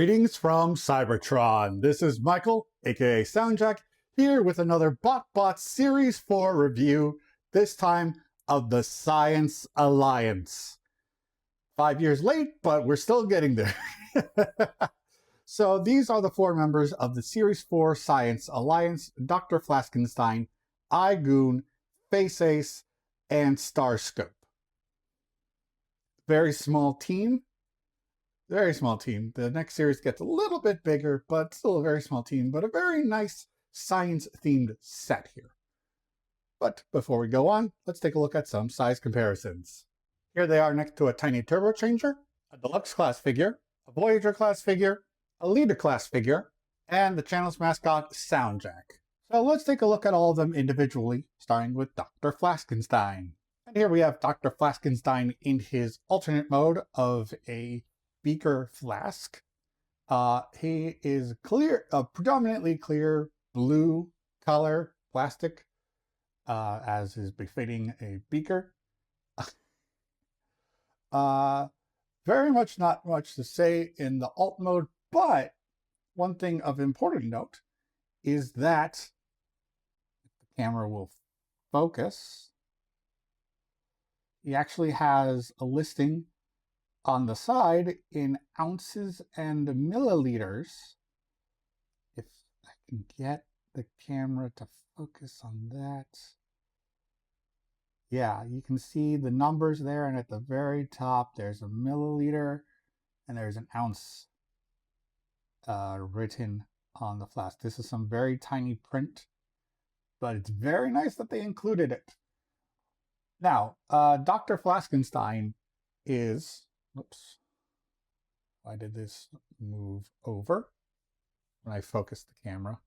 Greetings from Cybertron. This is Michael, aka SoundJack, here with another BotBots Series 4 review, this time of the Science Alliance. 5 years late, but we're still getting there. So these are the 4 members of the Series 4 Science Alliance: Dr. Flaskenstein, eye-goon, Face Ace, and Starscope. Very small team. Very small team. The next series gets a little bit bigger, but still a very small team, but a very nice science-themed set here. But before we go on, let's take a look at some size comparisons. Here they are next to a tiny turbochanger, a deluxe class figure, a Voyager class figure, a leader class figure, and the channel's mascot, SoundJack. So let's take a look at all of them individually, starting with Dr. Flaskenstein. And here we have Dr. Flaskenstein in his alternate mode of a beaker flask. He is clear, predominantly clear blue color plastic, as is befitting a beaker. Very much not much to say in the alt mode, but one thing of important note is that the camera will focus. He actually has a listing on the side in ounces and milliliters. If I can get the camera to focus on that. Yeah, you can see the numbers there, and at the very top there's a milliliter and there's an ounce written on the flask. This is some very tiny print, but it's very nice that they included it. Now, Dr. Flaskenstein is, oops, why did this move over when I focused the camera?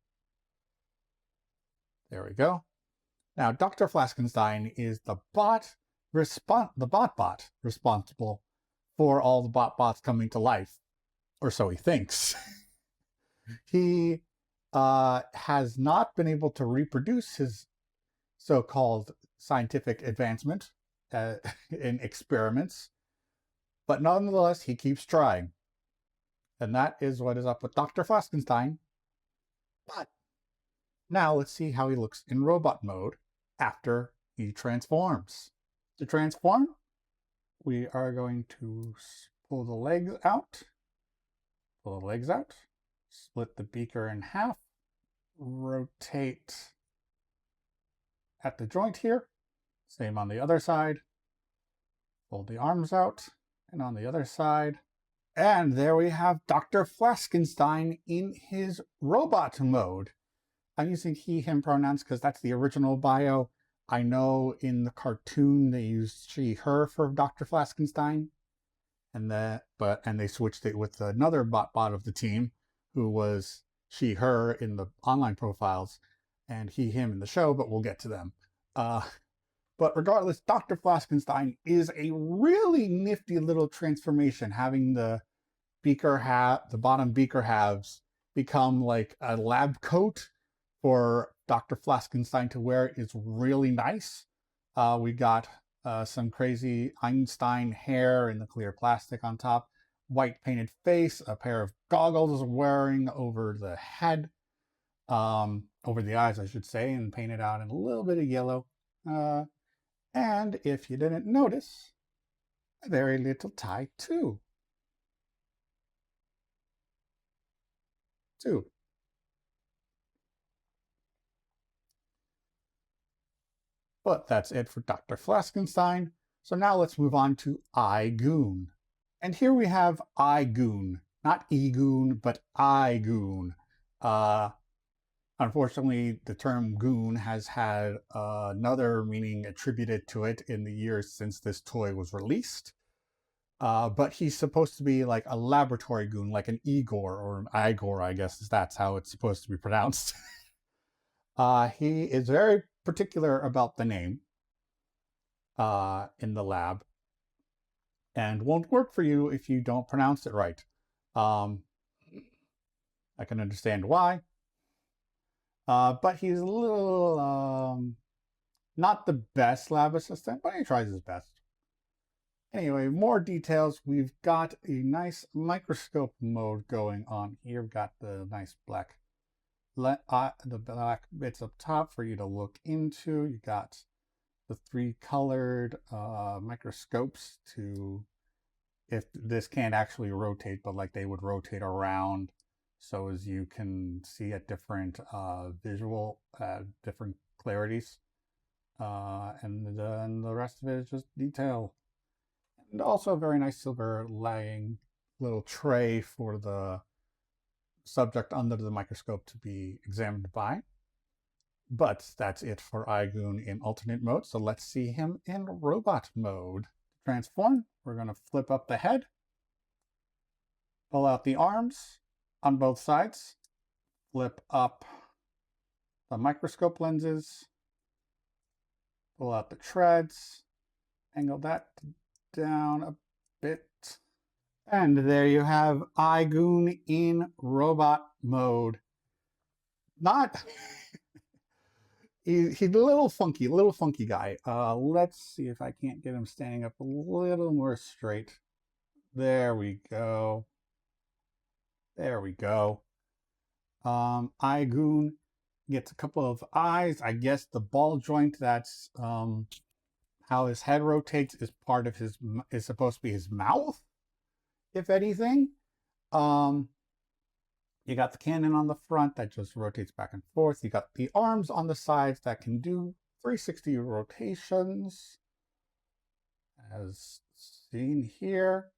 There we go. Now, Dr. Flaskenstein is the BotBot responsible for all the BotBots coming to life, or so he thinks. He has not been able to reproduce his so-called scientific advancement in experiments, but nonetheless, he keeps trying. And that is what is up with Dr. Flaskenstein. But now let's see how he looks in robot mode after he transforms. To transform, we are going to pull the legs out, split the beaker in half, rotate at the joint here, same on the other side, fold the arms out, and on the other side. And there we have Dr. Flaskenstein in his robot mode. I'm using he, him pronouns because that's the original bio. I know in the cartoon they used she, her for Dr. Flaskenstein. And they switched it with another BotBot of the team who was she, her in the online profiles, and he, him in the show, but we'll get to them. But regardless, Dr. Flaskenstein is a really nifty little transformation, having the bottom beaker halves become like a lab coat for Dr. Flaskenstein to wear. Is really nice. We got some crazy Einstein hair in the clear plastic on top, white painted face, a pair of goggles wearing over the head, over the eyes, I should say, and painted out in a little bit of yellow. And if you didn't notice, a very little tie too. But that's it for Dr. Flaskenstein. So now let's move on to eye-goon. And here we have eye-goon, not e-goon, but eye-goon. Unfortunately, the term goon has had another meaning attributed to it in the years since this toy was released. But he's supposed to be like a laboratory goon, like an Igor or an Igor, I guess that's how it's supposed to be pronounced. He is very particular about the name in the lab, and won't work for you if you don't pronounce it right. I can understand why. But he's a little, not the best lab assistant, but he tries his best. Anyway, more details. We've got a nice microscope mode going on here. We've got the nice black the black bits up top for you to look into. You got the 3 colored microscopes to, if this can't actually rotate, but like they would rotate around so as you can see at different visual, different clarities. And then the rest of it is just detail. And also a very nice silver laying little tray for the subject under the microscope to be examined by. But that's it for eye-goon in alternate mode, so let's see him in robot mode. Transform, we're going to flip up the head, pull out the arms on both sides, flip up the microscope lenses, pull out the treads, angle that down a bit, and there you have eye-goon in robot mode. Not... He's a little funky guy. Let's see if I can't get him standing up a little more straight. There we go. There we go. eye-goon gets a couple of eyes. I guess the ball joint that's how his head rotates is part of his, is supposed to be his mouth, if anything. You got the cannon on the front that just rotates back and forth. You got the arms on the sides that can do 360 rotations, as seen here.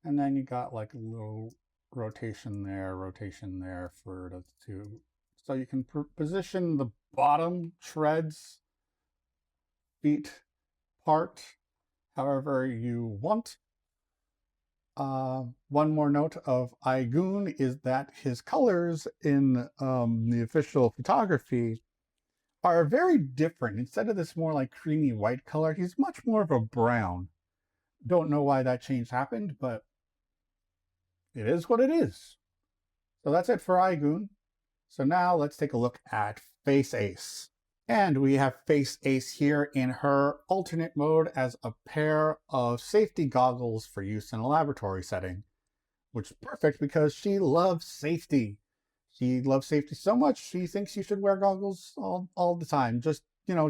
And then you got like a little rotation there for the 2. So you can position the bottom treads, feet part however you want. One more note of eye-goon is that his colors in the official photography are very different. Instead of this more like creamy white color, he's much more of a brown. Don't know why that change happened, but it is what it is. So that's it for eye-goon. So now let's take a look at Face Ace. And we have Face Ace here in her alternate mode as a pair of safety goggles for use in a laboratory setting, which is perfect because she loves safety. She loves safety so much, she thinks you should wear goggles all the time, just,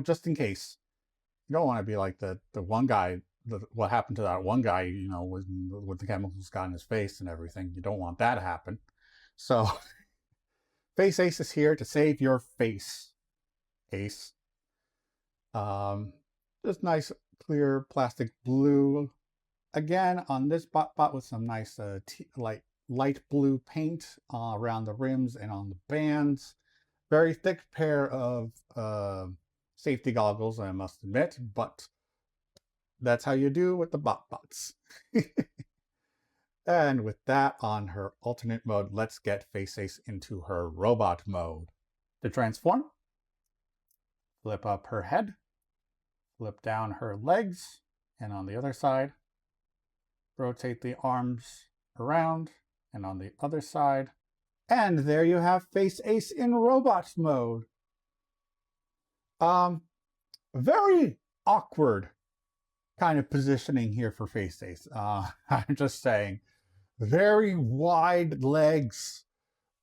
just in case. You don't want to be like the one guy, what happened to that one guy, with the chemicals got in his face and everything. You don't want that to happen. So Face Ace is here to save your face. Ace. Just nice clear plastic blue. Again, on this BotBot with some nice light blue paint around the rims and on the bands. Very thick pair of safety goggles, I must admit, but that's how you do with the BotBots. And with that on her alternate mode, let's get Face Ace into her robot mode. To transform, flip up her head, flip down her legs, and on the other side, rotate the arms around, and on the other side. And there you have Face Ace in robot mode. Very awkward kind of positioning here for Face Ace. I'm just saying, very wide legs,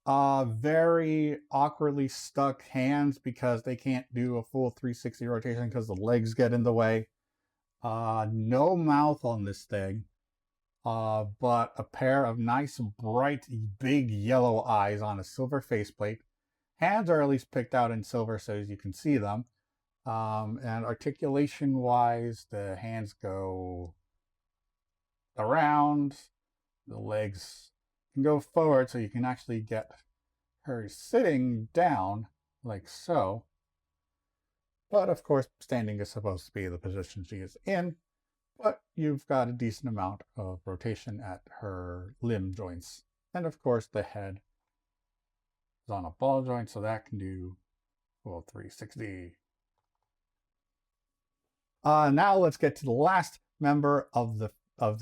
very awkwardly stuck hands because they can't do a full 360 rotation because the legs get in the way. No mouth on this thing, but a pair of nice, bright, big yellow eyes on a silver faceplate. Hands are at least picked out in silver so as you can see them. And articulation-wise, the hands go around, the legs can go forward so you can actually get her sitting down like so. But of course, standing is supposed to be the position she is in, but you've got a decent amount of rotation at her limb joints. And of course, the head is on a ball joint, so that can do, well, 360. Now let's get to the last member of the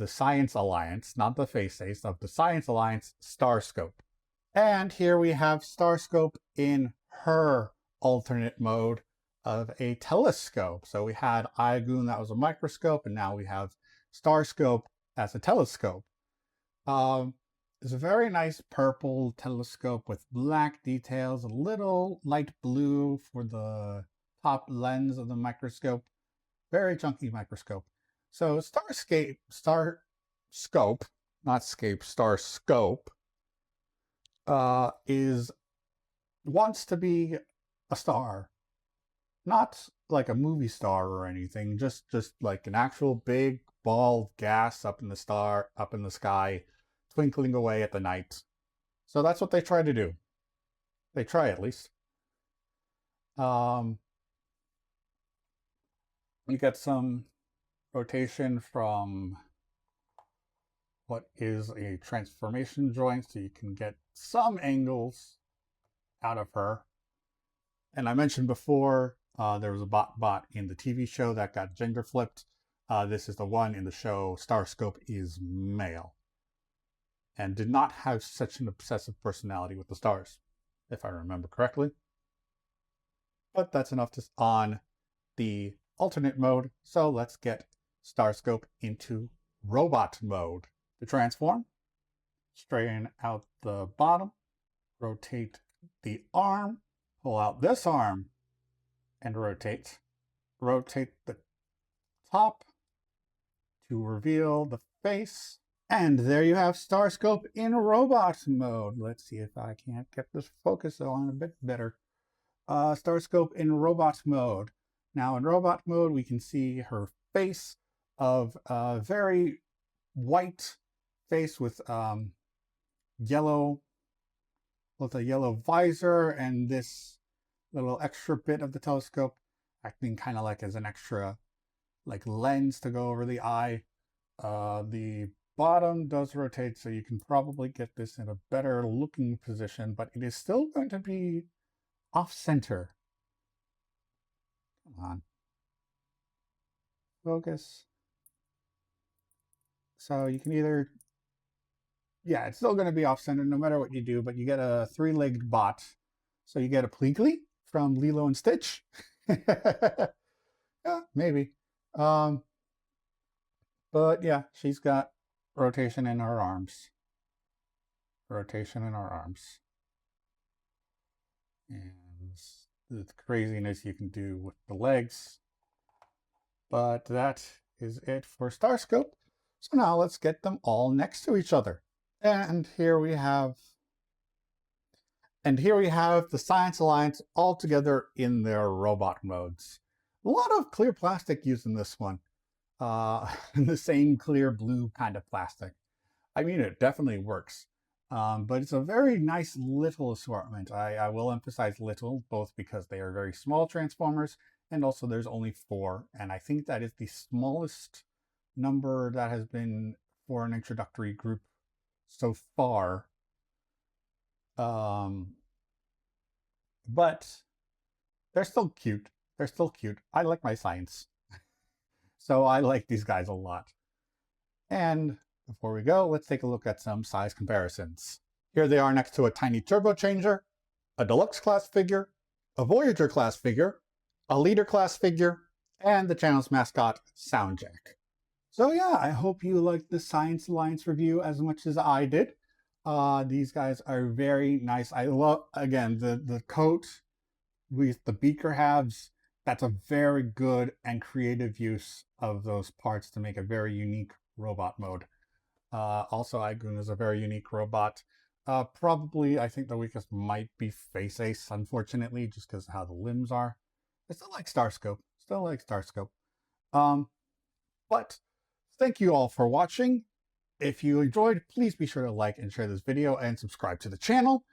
Science Alliance, not the Face Ace, of the Science Alliance, Starscope. And here we have Starscope in her alternate mode of a telescope. So we had eye-goon, that was a microscope, and now we have Starscope as a telescope. It's a very nice purple telescope with black details, a little light blue for the top lens of the microscope. Very chunky microscope. So Starscope, not scape, Starscope, wants to be a star. Not like a movie star or anything, just like an actual big ball of gas up in the sky, twinkling away at the night. So that's what they try to do. They try, at least. You get some rotation from what is a transformation joint, so you can get some angles out of her. And I mentioned before, there was a BotBot in the TV show that got gender flipped. This is the one in the show. Starscope is male and did not have such an obsessive personality with the stars, if I remember correctly. But that's enough on the alternate mode. So let's get Starscope into robot mode. To transform, straighten out the bottom, rotate the arm, pull out this arm, and rotate. Rotate the top to reveal the face. And there you have Starscope in robot mode. Let's see if I can't get this focus on a bit better. Starscope in robot mode. Now in robot mode, we can see her face of a very white face with yellow visor and this little extra bit of the telescope acting kind of like as an extra like lens to go over the eye. The bottom does rotate, so you can probably get this in a better looking position, but it is still going to be off center. Come on. Focus. So you can either, yeah, it's still going to be off center no matter what you do, but you get a 3-legged bot. So you get a Plinkly from Lilo and Stitch. Yeah, maybe. But yeah, she's got rotation in her arms. Rotation in her arms. And the craziness you can do with the legs. But that is it for Starscope. So now let's get them all next to each other. And here we have the Science Alliance all together in their robot modes. A lot of clear plastic used in this one. The same clear blue kind of plastic. I mean, it definitely works. But it's a very nice little assortment. I will emphasize little, both because they are very small Transformers, and also there's only 4. And I think that is the smallest number that has been for an introductory group so far. But they're still cute. They're still cute. I like my science. So I like these guys a lot. And before we go, let's take a look at some size comparisons. Here they are next to a tiny turbo changer, a deluxe class figure, a Voyager class figure, a leader class figure, and the channel's mascot, SoundJack. So yeah, I hope you liked the Science Alliance review as much as I did. These guys are very nice. I love, again, the coat with the beaker halves. That's a very good and creative use of those parts to make a very unique robot mode. Also, eye-goon is a very unique robot. Probably, I think the weakest might be Face Ace, unfortunately, just because of how the limbs are. I still like Starscope. But thank you all for watching. If you enjoyed, please be sure to like and share this video and subscribe to the channel.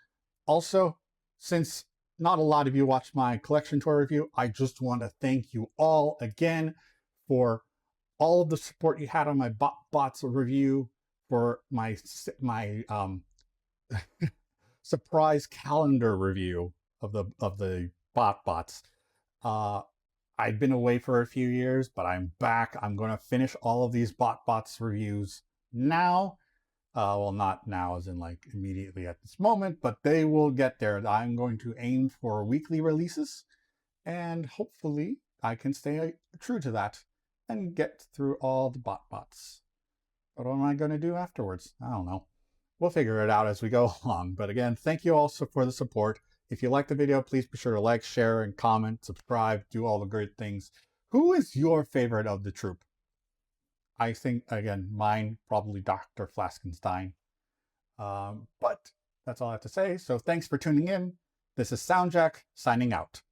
Also, since not a lot of you watched my collection tour review, I just want to thank you all again for all of the support you had on my BotBots review, for my surprise calendar review of the BotBots. I'd been away for a few years, but I'm back. I'm going to finish all of these BotBots reviews now. Well, not now as in like immediately at this moment, but they will get there. I'm going to aim for weekly releases, and hopefully I can stay true to that. and get through all the BotBots. But what am I going to do afterwards? I don't know. We'll figure it out as we go along. But again, thank you also for the support. If you like the video, please be sure to like, share, and comment, subscribe, do all the great things. Who is your favorite of the troupe? I think, again, mine, probably Dr. Flaskenstein. But that's all I have to say. So thanks for tuning in. This is SoundJack signing out.